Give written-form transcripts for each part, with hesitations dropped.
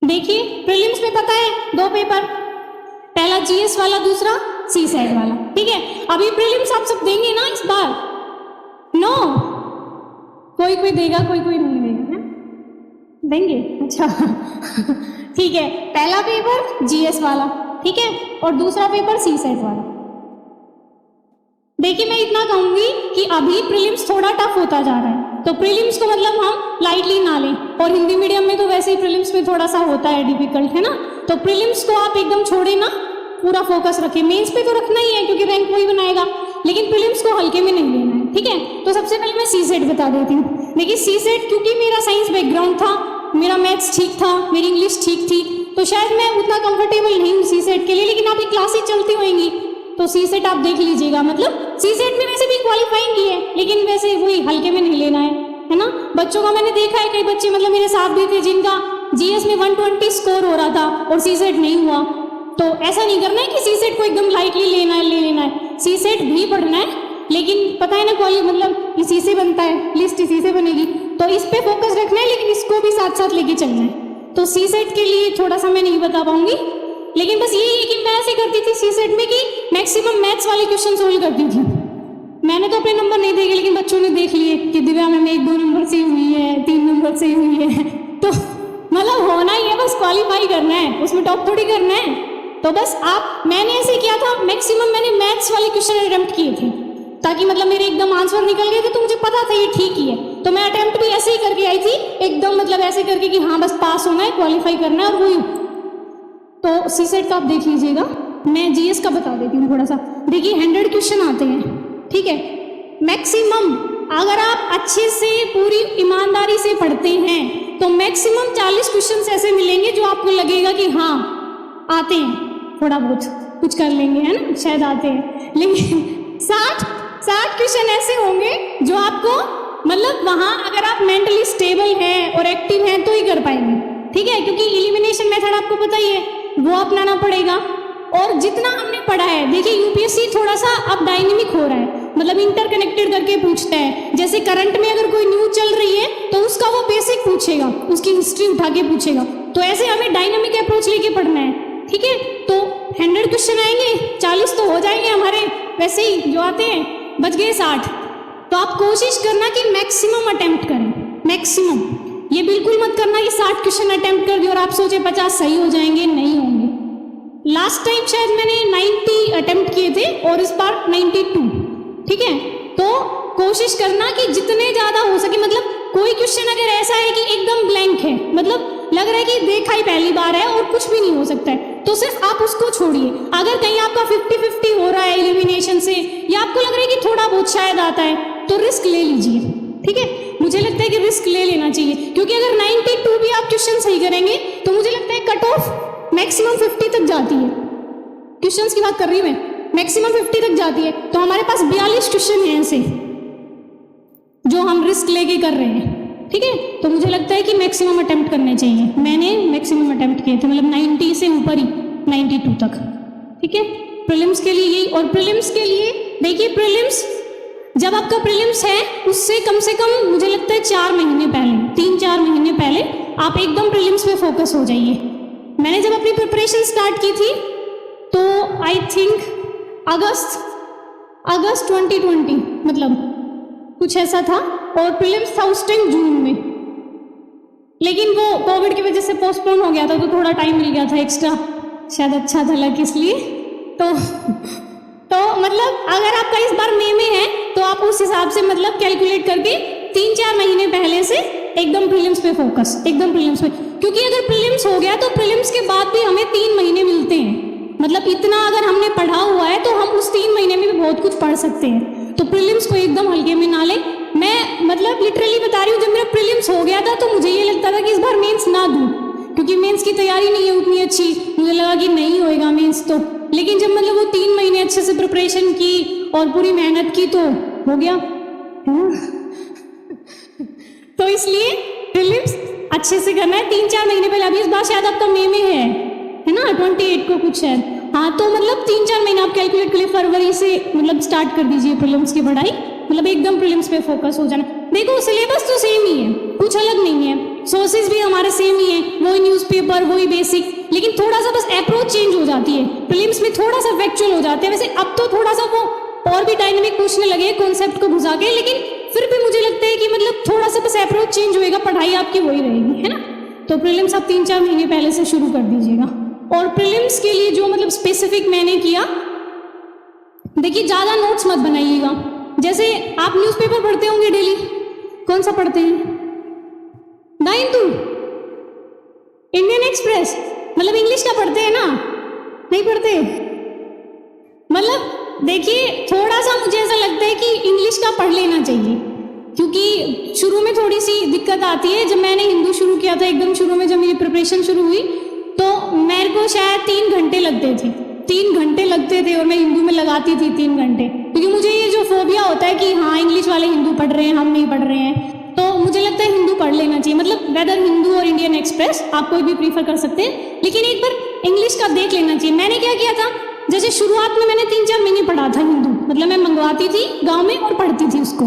देखिए प्रीलिम्स में पता है 2 पेपर, पहला जीएस वाला, दूसरा सीसेट वाला, ठीक है। अभी प्रीलिम्स आप सब देंगे ना इस बार? नो, कोई कोई देगा, कोई कोई नहीं देगा, है देंगे, अच्छा ठीक है। पहला पेपर जीएस वाला, ठीक है, और दूसरा पेपर सीसेट वाला। देखिए मैं इतना कहूंगी कि अभी प्रीलिम्स थोड़ा टफ होता जा रहा है, तो प्रीलिम्स को मतलब हम लाइटली ना लें, और हिंदी मीडियम में तो वैसे ही प्रीलिम्स में थोड़ा सा होता है डिफिकल्ट, है ना। तो प्रीलिम्स को आप एकदम छोड़े ना, पूरा फोकस रखें। मेंस पे तो रखना ही है क्योंकि रैंक वही बनाएगा, लेकिन प्रीलिम्स को हल्के में नहीं लेना है, ठीक है। तो सबसे पहले मैं सीसेट बता देती हूँ। देखिए सीसेट, क्योंकि मेरा साइंस बैकग्राउंड था, मेरा मैथ्स ठीक था, मेरी इंग्लिश ठीक थी, तो शायद मैं उतना कंफर्टेबल नहीं हूँ सीसेट के लिए, लेकिन आपकी क्लासेस चलती होंगी तो सीसेट आप देख लीजिएगा। मतलब सीसेट में वैसे भी क्वालिफाइंग ही है, लेकिन वैसे वही हल्के में नहीं लेना है ना। बच्चों का मैंने देखा है, कई बच्चे मतलब मेरे साथ भी थे जिनका जीएस में 120 स्कोर हो रहा था और सीसेट नहीं हुआ। तो ऐसा नहीं करना है कि सीसेट को एकदम लाइटली लेना है, ले लेना है। सीसेट भी पढ़ना है, लेकिन पता है ना मतलब इसी से बनता है, लिस्ट इसी से बनेगी, तो इस पे फोकस रखना है, लेकिन इसको भी साथ साथ लेके चलना है। तो सीसेट के लिए थोड़ा सा मैं नहीं बता पाऊंगी, लेकिन बस यही है कि मैं ऐसे करती थी सीसेट में कि मैक्सिमम मैथ्स वाले क्वेश्चन सोल्व करती थी। मैंने तो अपने नंबर नहीं देखे, लेकिन बच्चों ने देख लिए कि दिव्या मैम 1-2 नंबर से हुई है, 3 नंबर से हुई है, तो मतलब होना ही है, बस क्वालिफाई करना है, उसमें टॉप थोड़ी करना है। तो बस मैंने ऐसे किया था, मैक्सिमम मैंने मैथ्स वाले क्वेश्चन अटेम्प्ट किए थे, ताकि मतलब मेरे एकदम आंसर निकल गए थे तो मुझे पता था ये ठीक ही है। तो मैं अटेम्प्ट भी ऐसे ही करके आई थी, एकदम मतलब ऐसे करके कि हाँ बस पास होना है, क्वालिफाई करना है, और वही। तो सीसेट का आप देख लीजिएगा। मैं जीएस का बता देती हूँ थोड़ा सा। देखिए 100 क्वेश्चन आते हैं, ठीक है, मैक्सिमम अगर आप अच्छे से पूरी ईमानदारी से पढ़ते हैं तो मैक्सिमम 40 क्वेश्चन ऐसे मिलेंगे जो आपको लगेगा कि हाँ आते हैं, थोड़ा बहुत कुछ कर लेंगे, है ना, शायद आते हैं। लेकिन 60 क्वेश्चन ऐसे होंगे जो आपको मतलब वहाँ अगर आप मेंटली स्टेबल हैं और एक्टिव हैं तो ही कर पाएंगे, ठीक है, क्योंकि एलिमिनेशन मेथड आपको पता ही है, वो अपनाना पड़ेगा। और जितना हमने पढ़ा है, देखिए यूपीएससी थोड़ा सा अब डायनेमिक हो रहा है, मतलब इंटरकनेक्टेड करके पूछता है। जैसे करंट में अगर कोई न्यूज चल रही है तो उसका वो बेसिक पूछेगा, उसकी हिस्ट्री उठा के पूछेगा, तो ऐसे हमें डायनेमिक अप्रोच लेके पढ़ना है, ठीक है। तो 100 क्वेश्चन आएंगे, 40 तो हो जाएंगे हमारे वैसे ही जो आते हैं, बच गए 60। तो आप कोशिश करना कि मैक्सिमम अटेम्प्ट करें, मैक्सिमम। ये बिल्कुल मत करना कि 60 क्वेश्चन अटेम्प्ट कर दिए और आप सोचे 50 सही हो जाएंगे, नहीं होंगे। लास्ट टाइम शायद मैंने 90 अटेम्प्ट किए थे और इस बार 92, ठीक है। तो कोशिश करना कि जितने ज्यादा हो सके, मतलब कोई क्वेश्चन अगर ऐसा है कि एकदम ब्लैंक है, मतलब लग रहा है कि देखा ही पहली बार है और कुछ भी नहीं हो सकता है, तो सिर्फ आप उसको छोड़िए। अगर कहीं आपका 50-50 हो रहा है एलिमिनेशन से, या आपको लग रहा है कि थोड़ा बहुत शायद आता है, तो रिस्क ले लीजिए, ठीक है। मुझे लगता है कि रिस्क ले लेना चाहिए, क्योंकि अगर 92 भी आप क्वेश्चन सही करेंगे तो मुझे लगता है कट ऑफ मैक्सिमम 50 तक जाती है। क्वेश्चंस की बात कर रही हूँ मैं, मैक्सिमम 50 तक जाती है। तो हमारे पास 42 क्वेश्चन हैं ऐसे जो हम रिस्क लेके कर रहे हैं, ठीक है। तो मुझे लगता है कि मैक्सिमम अटेम्प्ट करने चाहिए। मैंने मैक्सिमम अटेम्प्ट किए थे, मतलब 90 से ऊपर ही, 92 तक, ठीक है। प्रीलिम्स के लिए यही। और प्रीलिम्स के लिए देखिए, प्रीलिम्स जब आपका प्रीलिम्स है उससे कम से कम मुझे लगता है 4 महीने पहले, 3-4 महीने पहले आप एकदम प्रीलिम्स पे फोकस हो जाइए। मैंने जब अपनी प्रिपरेशन स्टार्ट की थी तो आई थिंक अगस्त 2020, मतलब कुछ ऐसा था, और प्रीलिम्स था उस टाइम जून में, लेकिन वो कोविड की वजह से पोस्टपोन हो गया था, तो थोड़ा टाइम मिल गया था एक्स्ट्रा, शायद अच्छा था लक इसलिए। तो मतलब अगर आपका इस बार मई में है तो आप उस हिसाब से मतलब कैलकुलेट करके 3-4 महीने पहले से एकदम प्रीलिम्स पे फोकस, एकदम प्रीलिम्स पे, क्योंकि अगर प्रीलिम्स हो गया तो प्रीलिम्स के बाद भी हमें 3 महीने मिलते हैं। मतलब इतना अगर हमने पढ़ा हुआ है तो हम उस 3 महीने में भी बहुत कुछ पढ़ सकते हैं। तो प्रीलिम्स को एकदम हल्के में ना लें। मैं मतलब लिटरली बता रही हूँ, जब मेरा प्रीलिम्स हो गया था तो मुझे ये लगता था कि इस बार मेंस ना दूं, क्योंकि मेंस की तैयारी नहीं है उतनी अच्छी, मुझे लगा कि नहीं होएगा मेंस तो। लेकिन जब मतलब वो 3 महीने अच्छे से प्रिपरेशन की और पूरी मेहनत की तो हो गया, तो इसलिए प्रीलिम्स अच्छे से करना है 3-4 महीने पहले। अभी इस बार शायद आपका मई में है ना, 28 को कुछ है, हाँ, तो मतलब 3-4 महीने आप कैलकुलेट कर लिए, फरवरी से मतलब स्टार्ट कर दीजिए प्रीलिम्स की पढ़ाई, मतलब एकदम प्रीलिम्स पे फोकस हो जाना। देखो सिलेबस तो सेम ही है, कुछ अलग नहीं है, सोर्सेज भी हमारे सेम ही है, वही न्यूज़पेपर, वही बेसिक, लेकिन थोड़ा सा बस अप्रोच चेंज हो जाती है। प्रीलिम्स में थोड़ा सा फैक्चुअल हो जाते हैं, वैसे अब तो थोड़ा सा वो और भी डायनेमिक पूछने लगे कॉन्सेप्ट को घुसा के, लेकिन फिर भी मुझे लगता है कि मतलब थोड़ा सा बस अप्रोच चेंज होएगा, पढ़ाई आपकी वही रहेगी, है ना। तो प्रीलिम्स आप 3-4 महीने पहले से शुरू कर दीजिएगा। और प्रीलिम्स के लिए जो मतलब स्पेसिफिक मैंने किया, देखिए ज़्यादा नोट्स मत बनाइएगा। जैसे आप न्यूज़पेपर पढ़ते होंगे डेली, कौन सा पढ़ते हैं? द हिंदू, इंडियन एक्सप्रेस, मतलब इंग्लिश का पढ़ते हैं ना? नहीं पढ़ते? मतलब देखिए थोड़ा सा मुझे ऐसा लगता है कि इंग्लिश का पढ़ लेना चाहिए, क्योंकि शुरू में थोड़ी सी दिक्कत आती है। जब मैंने हिंदू शुरू किया था, एकदम शुरू में जब मेरी प्रिपरेशन शुरू हुई, तो मेरे को शायद 3 घंटे लगते थे, 3 घंटे लगते थे, और मैं हिंदू में लगाती थी 3 घंटे, क्योंकि मुझे ये जो फोबिया होता है कि हाँ इंग्लिश वाले हिंदू पढ़ रहे हैं, हम नहीं पढ़ रहे हैं, तो मुझे लगता है हिंदू पढ़ लेना चाहिए। मतलब वेदर हिंदू और इंडियन एक्सप्रेस आप कोई भी प्रीफर कर सकते हैं, लेकिन एक बार इंग्लिश का देख लेना चाहिए। मैंने क्या किया था, जैसे शुरुआत में मैंने 3-4 महीने पढ़ा था हिंदू, मतलब मैं मंगवाती थी गाँव में और पढ़ती थी उसको,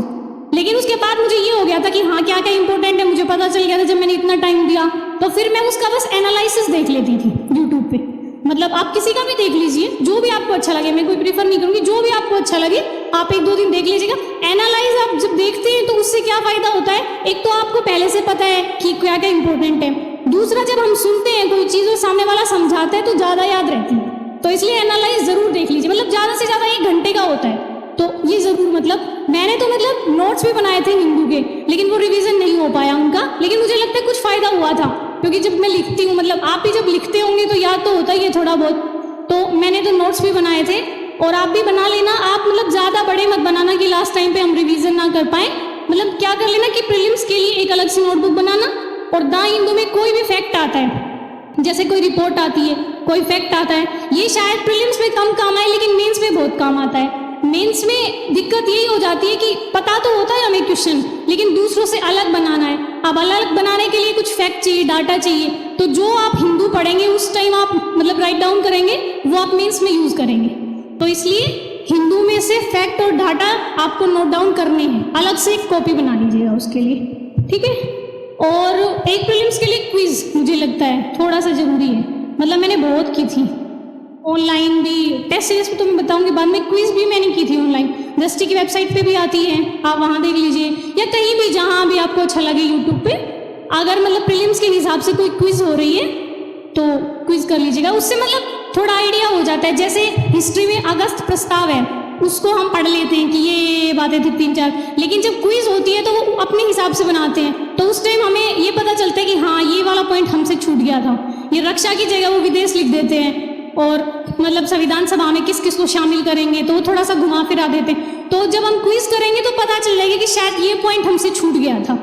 लेकिन उसके बाद मुझे ये हो गया था कि हाँ क्या क्या इंपॉर्टेंट है, मुझे पता चल गया था जब मैंने इतना टाइम दिया। तो फिर मैं उसका बस एनालिसिस देख लेती थी यूट्यूब पे। मतलब आप किसी का भी देख लीजिए, जो भी आपको अच्छा लगे, मैं कोई प्रीफर नहीं करूंगी, जो भी आपको अच्छा लगे आप 1-2 दिन देख लीजिएगा। एनालाइज आप जब देखते हैं तो उससे क्या फायदा होता है, एक तो आपको पहले से पता है कि क्या क्या इंपॉर्टेंट है, दूसरा जब हम सुनते हैं कोई चीज़ और सामने वाला समझाता है तो ज़्यादा याद रहती है। तो इसलिए एनालाइज जरूर देख लीजिए, मतलब ज़्यादा से ज़्यादा 1 घंटे का होता है, तो ये जरूर। मतलब मैंने तो मतलब नोट्स भी बनाए थे हिंदू के, लेकिन वो रिवीजन नहीं हो पाया उनका, लेकिन मुझे लगता है कुछ फायदा हुआ था, क्योंकि जब मैं लिखती हूँ, मतलब आप भी जब लिखते होंगे तो याद तो होता ही है थोड़ा बहुत। तो मैंने तो नोट्स भी बनाए थे, और आप भी बना लेना। आप मतलब ज़्यादा बड़े मत बनाना कि लास्ट टाइम पे हम रिवीजन ना कर पाए। मतलब क्या कर लेना कि प्रीलिम्स के लिए एक अलग से नोटबुक बनाना, और द हिंदू में कोई भी फैक्ट आता है, जैसे कोई रिपोर्ट आती है, कोई फैक्ट आता है, ये शायद प्रीलिम्स में कम काम आए, लेकिन मेंस में बहुत काम आता है। मेंस में दिक्कत यही हो जाती है कि पता तो होता है हमें क्वेश्चन, लेकिन दूसरों से अलग बनाना है। अब अलग बनाने के लिए कुछ फैक्ट चाहिए, डाटा चाहिए, तो जो आप हिंदू पढ़ेंगे उस टाइम आप मतलब राइट डाउन करेंगे, वो आप मेंस में यूज करेंगे। तो इसलिए हिंदू में से फैक्ट और डाटा आपको नोट डाउन करने हैं, अलग से एक कॉपी बना लीजिएगा उसके लिए, ठीक है। और एक प्रीलिम्स के लिए क्विज मुझे लगता है थोड़ा सा जरूरी है, मतलब मैंने बहुत की थी ऑनलाइन भी, टेस्ट सीरीज में तो मैं बताऊंगी बाद में, क्विज भी मैंने की थी ऑनलाइन, दृष्टि की वेबसाइट पे भी आती है, आप वहाँ देख लीजिए, या कहीं भी जहाँ भी आपको अच्छा लगे यूट्यूब पे। अगर मतलब प्रीलिम्स के हिसाब से कोई क्विज हो रही है तो क्विज कर लीजिएगा, उससे मतलब थोड़ा आइडिया हो जाता है। जैसे हिस्ट्री में अगस्त प्रस्ताव है, उसको हम पढ़ लेते हैं कि ये बातें थी 3-4, लेकिन जब क्विज होती है तो वो अपने हिसाब से बनाते हैं, तो उस टाइम हमें ये पता चलता है कि हाँ ये वाला पॉइंट हमसे छूट गया था। ये रक्षा की जगह वो विदेश लिख देते हैं, और मतलब संविधान सभा में किस किस को शामिल करेंगे तो वो थोड़ा सा घुमा फिरा देते हैं। तो जब हम क्विज करेंगे तो पता चल जाएगा कि शायद ये पॉइंट हमसे छूट गया था,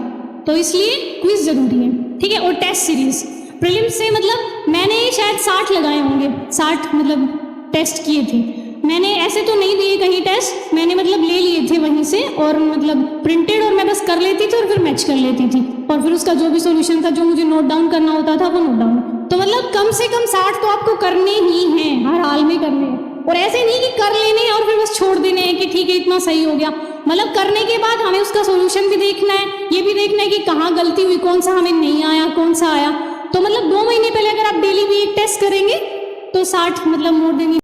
तो इसलिए क्विज जरूरी है, ठीक है। और टेस्ट सीरीज प्रीलिम्स से मतलब मैंने शायद 60 लगाए होंगे, 60 मतलब टेस्ट किए थे मैंने, ऐसे तो नहीं दिए कहीं टेस्ट, मैंने मतलब ले लिए थे वहीं से, और मतलब प्रिंटेड, और मैं बस कर लेती थी और फिर मैच कर लेती थी, और फिर उसका जो भी सॉल्यूशन था जो मुझे नोट डाउन करना होता था वो नोट डाउन। तो मतलब कम से कम 60 तो आपको करने ही हैं, हर हाल में करने हैं, और ऐसे नहीं कि कर लेने हैं और फिर बस छोड़ देने हैं कि ठीक है इतना सही हो गया। मतलब करने के बाद हमें उसका सॉल्यूशन भी देखना है, ये भी देखना है कि कहाँ गलती हुई, कौन सा हमें नहीं आया, कौन सा आया। तो मतलब 2 महीने पहले अगर आप डेली भी एक टेस्ट करेंगे तो 60 मतलब मोर देन